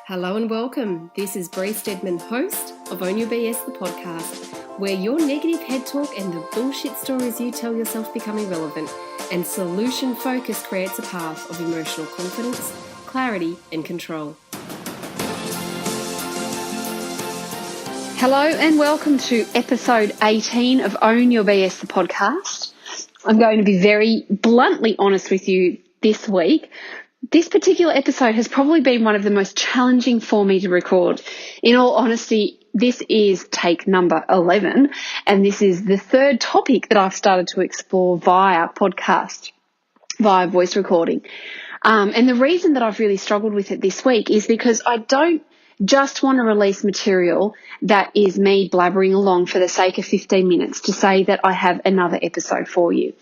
Hello and welcome. This is Bree Stedman, host of Own Your BS, the podcast, where your negative head talk and the bullshit stories you tell yourself become irrelevant, and solution focus creates a path of emotional confidence, clarity, and control. Hello and welcome to episode 18 of Own Your BS, the podcast. I'm going to be very bluntly honest with you this week. This particular episode has probably been one of the most challenging for me to record. In all honesty, this is take number 11, and this is the third topic that I've started to explore via podcast, via voice recording. And the reason that I've really struggled with it this week is because I don't just want to release material that is me blabbering along for the sake of 15 minutes to say that I have another episode for you.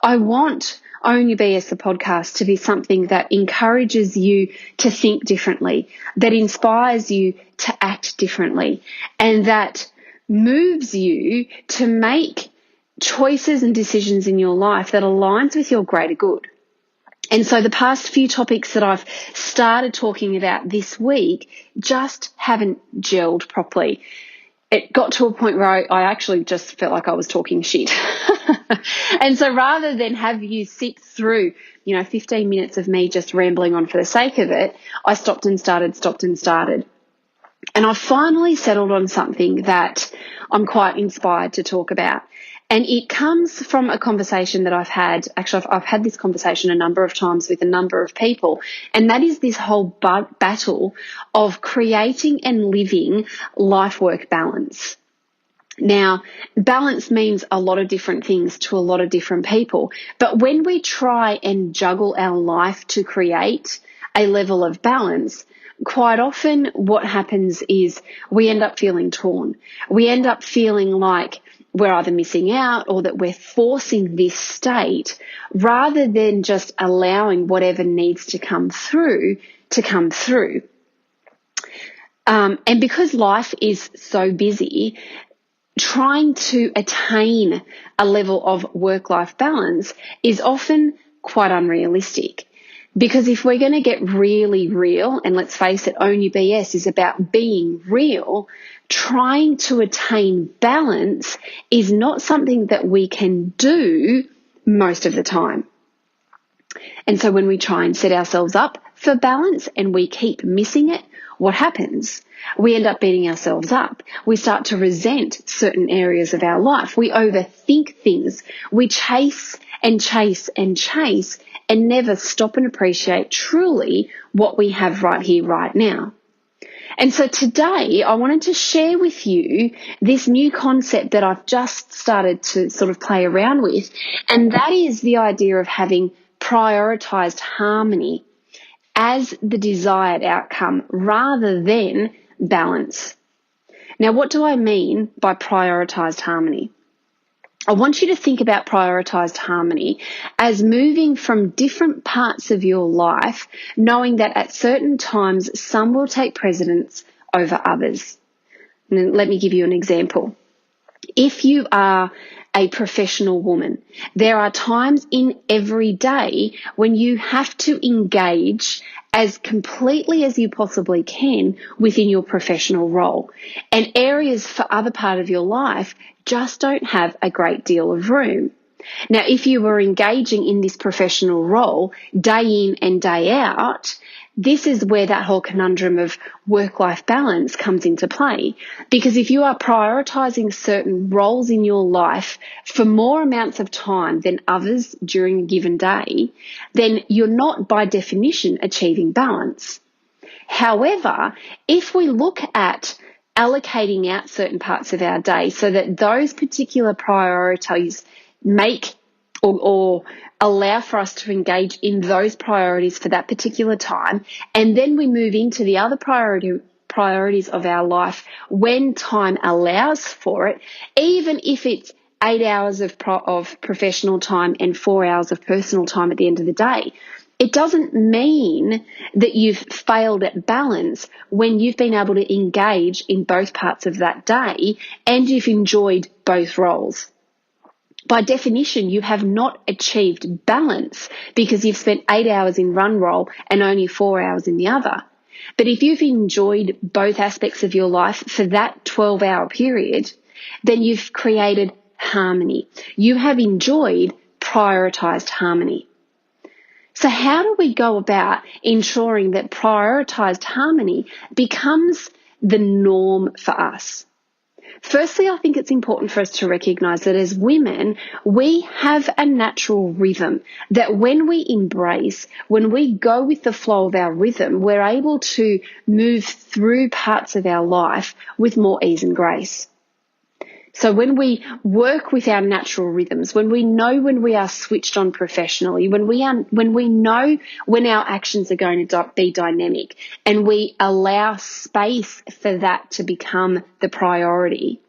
I want Own Your BS, the podcast, to be something that encourages you to think differently, that inspires you to act differently, and that moves you to make choices and decisions in your life that aligns with your greater good. And so the past few topics that I've started talking about this week just haven't gelled properly. It got to a point where I actually just felt like I was talking shit. And so rather than have you sit through, 15 minutes of me just rambling on for the sake of it, I stopped and started. And I've finally settled on something that I'm quite inspired to talk about. And it comes from a conversation that I've had. Actually, I've had this conversation a number of times with a number of people. And that is this whole battle of creating and living life-work balance. Now, balance means a lot of different things to a lot of different people. But when we try and juggle our life to create a level of balance, quite often what happens is we end up feeling torn. We end up feeling like we're either missing out or that we're forcing this state rather than just allowing whatever needs to come through to come through. And because life is so busy, trying to attain a level of work-life balance is often quite unrealistic. Because if we're going to get really real, and let's face it, Own Your BS is about being real, trying to attain balance is not something that we can do most of the time. And so when we try and set ourselves up for balance and we keep missing it, what happens? We end up beating ourselves up. We start to resent certain areas of our life. We overthink things. We chase and chase and chase and never stop and appreciate truly what we have right here, right now. And so today I wanted to share with you this new concept that I've just started to sort of play around with, and that is the idea of having prioritized harmony as the desired outcome rather than balance. Now, what do I mean by prioritized harmony? I want you to think about prioritized harmony as moving from different parts of your life, knowing that at certain times some will take precedence over others. And let me give you an example. If you are a professional woman, there are times in every day when you have to engage as completely as you possibly can within your professional role. And areas for other part of your life just don't have a great deal of room. Now, if you were engaging in this professional role day in and day out, this is where that whole conundrum of work-life balance comes into play. Because if you are prioritizing certain roles in your life for more amounts of time than others during a given day, then you're not by definition achieving balance. However, if we look at allocating out certain parts of our day so that those particular priorities make or allow for us to engage in those priorities for that particular time, and then we move into the other priorities of our life when time allows for it, even if it's 8 hours of professional time and 4 hours of personal time at the end of the day. It doesn't mean that you've failed at balance when you've been able to engage in both parts of that day and you've enjoyed both roles. By definition, you have not achieved balance because you've spent 8 hours in one role and only 4 hours in the other. But if you've enjoyed both aspects of your life for that 12-hour period, then you've created harmony. You have enjoyed prioritized harmony. So how do we go about ensuring that prioritized harmony becomes the norm for us? Firstly, I think it's important for us to recognize that as women, we have a natural rhythm that when we embrace, when we go with the flow of our rhythm, we're able to move through parts of our life with more ease and grace. So when we work with our natural rhythms, when we know when we are switched on professionally, when we know when our actions are going to be dynamic, and we allow space for that to become the priority.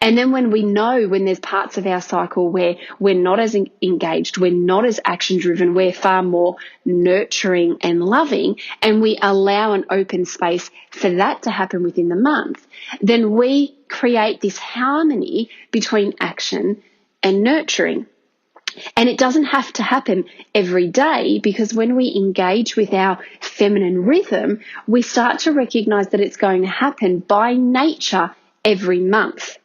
And then when we know when there's parts of our cycle where we're not as engaged, we're not as action driven, we're far more nurturing and loving, and we allow an open space for that to happen within the month, then we create this harmony between action and nurturing. And it doesn't have to happen every day, because when we engage with our feminine rhythm, we start to recognize that it's going to happen by nature every month.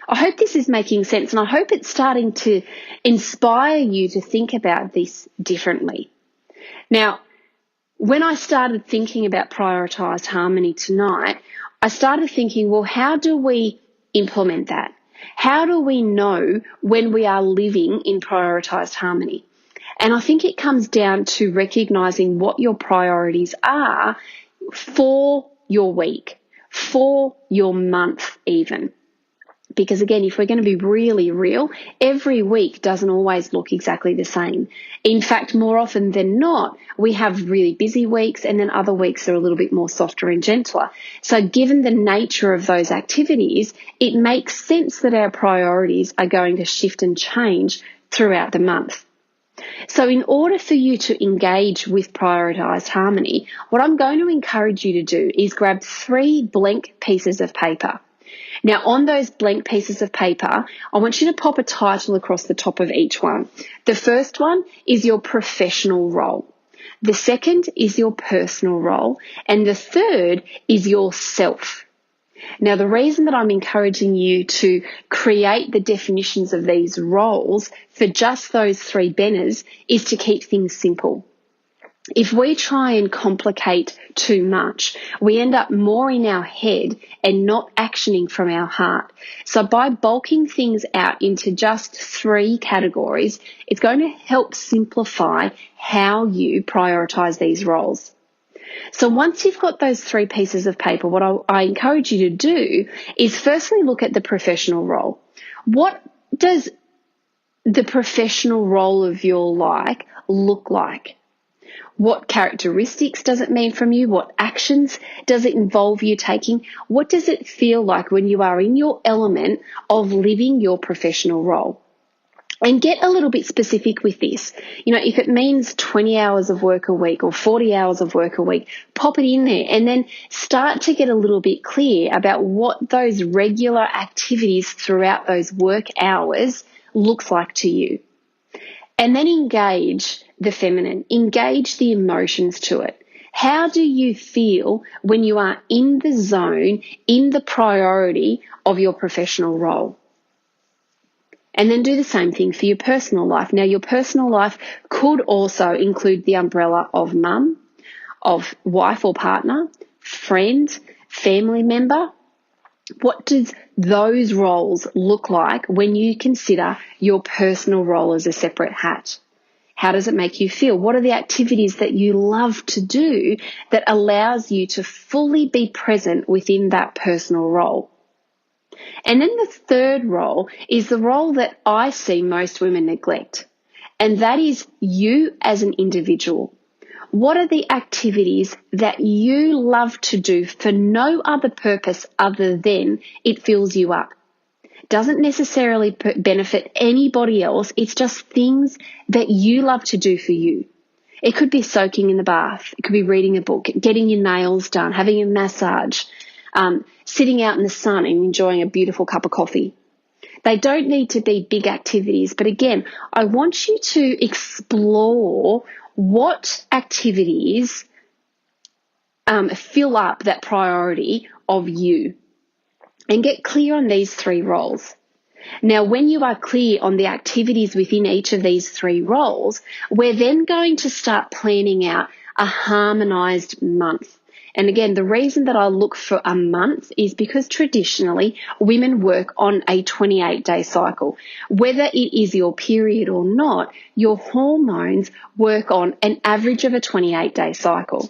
I hope this is making sense, and I hope it's starting to inspire you to think about this differently. Now, when I started thinking about prioritized harmony tonight, I started thinking, well, how do we implement that? How do we know when we are living in prioritized harmony? And I think it comes down to recognizing what your priorities are for your week, for your month even. Because again, if we're going to be really real, every week doesn't always look exactly the same. In fact, more often than not, we have really busy weeks, and then other weeks are a little bit more softer and gentler. So given the nature of those activities, it makes sense that our priorities are going to shift and change throughout the month. So in order for you to engage with prioritized harmony, what I'm going to encourage you to do is grab 3 blank pieces of paper. Now, on those blank pieces of paper, I want you to pop a title across the top of each one. The first one is your professional role. The second is your personal role. And the third is yourself. Now, the reason that I'm encouraging you to create the definitions of these roles for just those 3 banners is to keep things simple. If we try and complicate too much, we end up more in our head and not actioning from our heart. So by bulking things out into just 3 categories, it's going to help simplify how you prioritize these roles. So once you've got those 3 pieces of paper, what I encourage you to do is firstly look at the professional role. What does the professional role of your life look like? What characteristics does it mean from you? What actions does it involve you taking? What does it feel like when you are in your element of living your professional role? And get a little bit specific with this. You know, if it means 20 hours of work a week or 40 hours of work a week, pop it in there, and then start to get a little bit clear about what those regular activities throughout those work hours looks like to you. And then engage the feminine, engage the emotions to it. How do you feel when you are in the zone, in the priority of your professional role? And then do the same thing for your personal life. Now, your personal life could also include the umbrella of mum, of wife or partner, friend, family member. What does those roles look like when you consider your personal role as a separate hat? How does it make you feel? What are the activities that you love to do that allows you to fully be present within that personal role? And then the third role is the role that I see most women neglect, and that is you as an individual. What are the activities that you love to do for no other purpose other than it fills you up? Doesn't necessarily benefit anybody else. It's just things that you love to do for you. It could be soaking in the bath. It could be reading a book, getting your nails done, having a massage, sitting out in the sun and enjoying a beautiful cup of coffee. They don't need to be big activities. But again, I want you to explore what activities fill up that priority of you, and get clear on these 3 roles. Now, when you are clear on the activities within each of these 3 roles, we're then going to start planning out a harmonized month. And again, the reason that I look for a month is because traditionally women work on a 28-day cycle. Whether it is your period or not, your hormones work on an average of a 28-day cycle.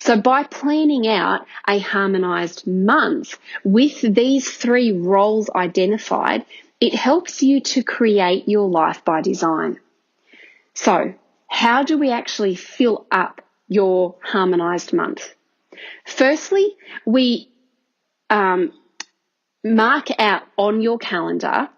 So by planning out a harmonized month with these 3 roles identified, it helps you to create your life by design. So how do we actually fill up your harmonized month? Firstly, we mark out on your calendar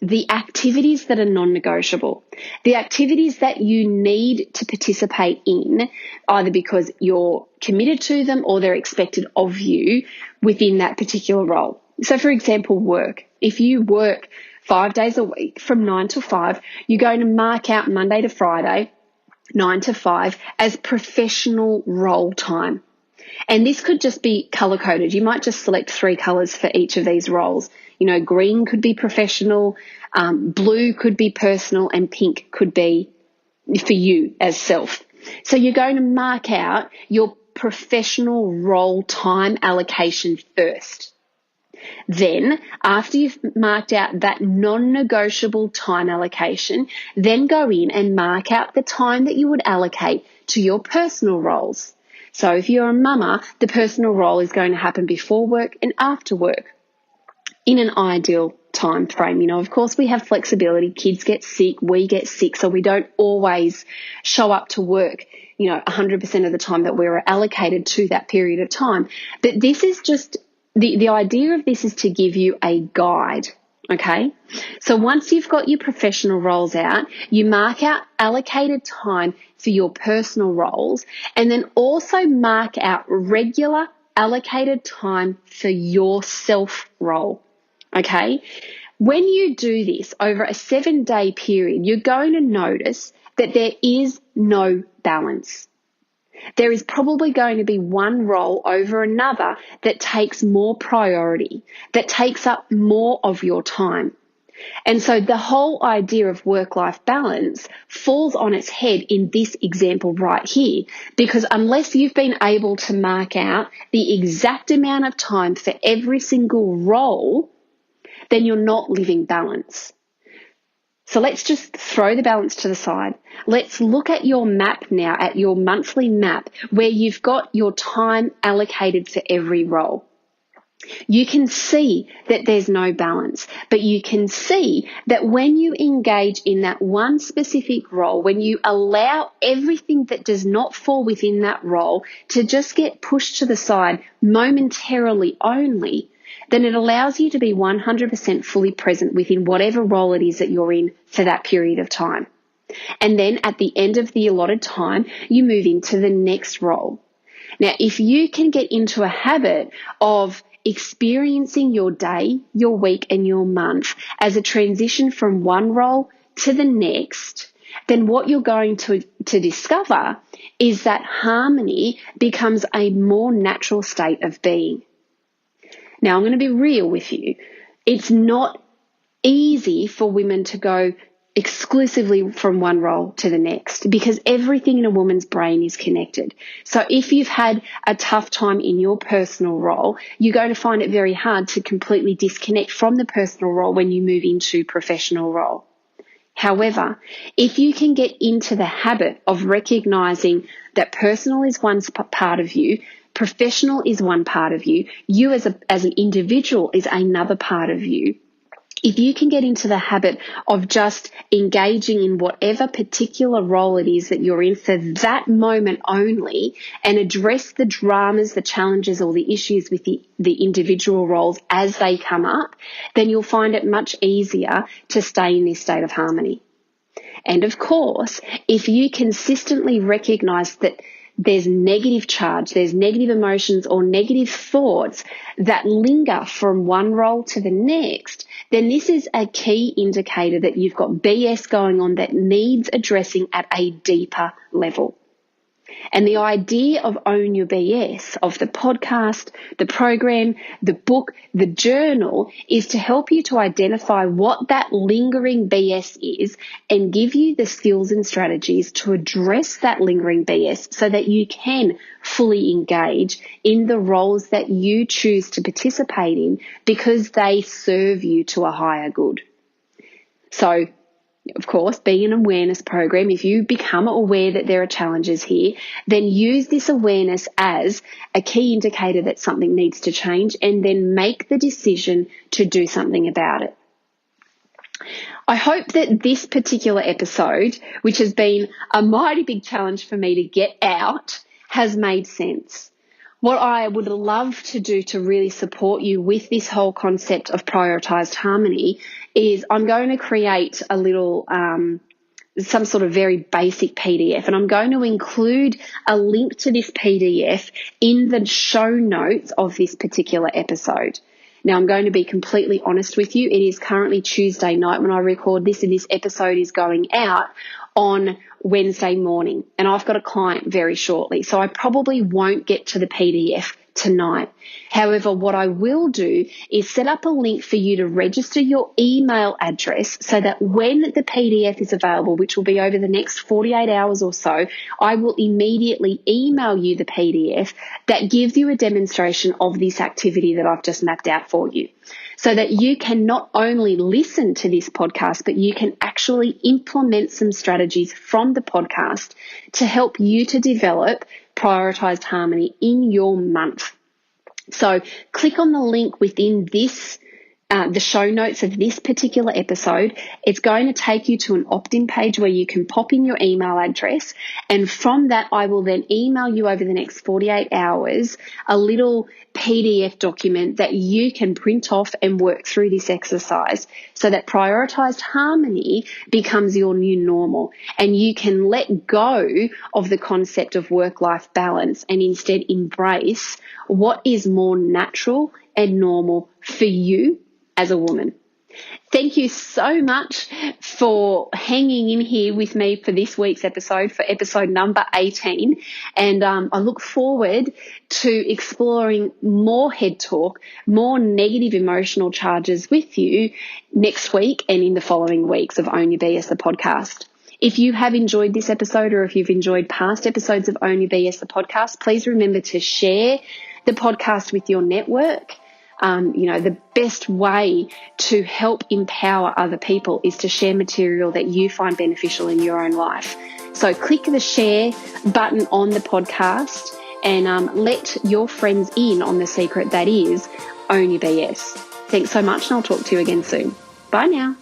the activities that are non-negotiable, the activities that you need to participate in, either because you're committed to them or they're expected of you within that particular role. So for example, work. If you work 5 days a week from 9 to 5, you're going to mark out Monday to Friday, 9 to 5 as professional role time. And this could just be color coded. You might just select 3 colors for each of these roles. You know, green could be professional, blue could be personal, and pink could be for you as self. So you're going to mark out your professional role time allocation first. Then, after you've marked out that non-negotiable time allocation, then go in and mark out the time that you would allocate to your personal roles. So if you're a mama, the personal role is going to happen before work and after work in an ideal time frame. You know, of course, we have flexibility. Kids get sick, we get sick, so we don't always show up to work, 100% of the time that we're allocated to that period of time. But this is just, the idea of this is to give you a guide. Okay, so once you've got your professional roles out, you mark out allocated time for your personal roles, and then also mark out regular allocated time for your self role. Okay, when you do this over a 7-day period, you're going to notice that there is no balance. There is probably going to be one role over another that takes more priority, that takes up more of your time. And so the whole idea of work-life balance falls on its head in this example right here, because unless you've been able to mark out the exact amount of time for every single role, then you're not living balance. So let's just throw the balance to the side. Let's look at your map now, at your monthly map, where you've got your time allocated for every role. You can see that there's no balance, but you can see that when you engage in that one specific role, when you allow everything that does not fall within that role to just get pushed to the side momentarily only, then it allows you to be 100% fully present within whatever role it is that you're in for that period of time. And then at the end of the allotted time, you move into the next role. Now, if you can get into a habit of experiencing your day, your week, and your month as a transition from one role to the next, then what you're going to discover is that harmony becomes a more natural state of being. Now, I'm going to be real with you. It's not easy for women to go exclusively from one role to the next, because everything in a woman's brain is connected. So if you've had a tough time in your personal role, you're going to find it very hard to completely disconnect from the personal role when you move into professional role. However, if you can get into the habit of recognizing that personal is one part of you, professional is one part of you, you as an individual is another part of you. If you can get into the habit of just engaging in whatever particular role it is that you're in for that moment only, and address the dramas, the challenges, or the issues with the individual roles as they come up, then you'll find it much easier to stay in this state of harmony. And of course, if you consistently recognize that there's negative charge, there's negative emotions or negative thoughts that linger from one role to the next, then this is a key indicator that you've got BS going on that needs addressing at a deeper level. And the idea of Own Your BS, of the podcast, the program, the book, the journal, is to help you to identify what that lingering BS is and give you the skills and strategies to address that lingering BS so that you can fully engage in the roles that you choose to participate in because they serve you to a higher good. So, of course, being an awareness program, if you become aware that there are challenges here, then use this awareness as a key indicator that something needs to change and then make the decision to do something about it. I hope that this particular episode, which has been a mighty big challenge for me to get out, has made sense. What I would love to do to really support you with this whole concept of prioritized harmony is I'm going to create a little, some sort of very basic PDF, and I'm going to include a link to this PDF in the show notes of this particular episode. Now, I'm going to be completely honest with you. It is currently Tuesday night when I record this, and this episode is going out on Wednesday morning, and I've got a client very shortly, so I probably won't get to the PDF tonight. However, what I will do is set up a link for you to register your email address so that when the PDF is available, which will be over the next 48 hours or so, I will immediately email you the PDF that gives you a demonstration of this activity that I've just mapped out for you, so that you can not only listen to this podcast, but you can actually implement some strategies from the podcast to help you to develop prioritized harmony in your month. So click on the link within this, the show notes of this particular episode. It's going to take you to an opt-in page where you can pop in your email address. And from that, I will then email you over the next 48 hours a little PDF document that you can print off and work through this exercise so that prioritized harmony becomes your new normal, and you can let go of the concept of work-life balance and instead embrace what is more natural and normal for you as a woman. Thank you so much for hanging in here with me for this week's episode, for episode number 18. And I look forward to exploring more head talk, more negative emotional charges with you next week and in the following weeks of Own Your BS, the podcast. If you have enjoyed this episode, or if you've enjoyed past episodes of Own Your BS, the podcast, please remember to share the podcast with your network. The best way to help empower other people is to share material that you find beneficial in your own life. So click the share button on the podcast and let your friends in on the secret that is Own Your BS. Thanks so much, and I'll talk to you again soon. Bye now.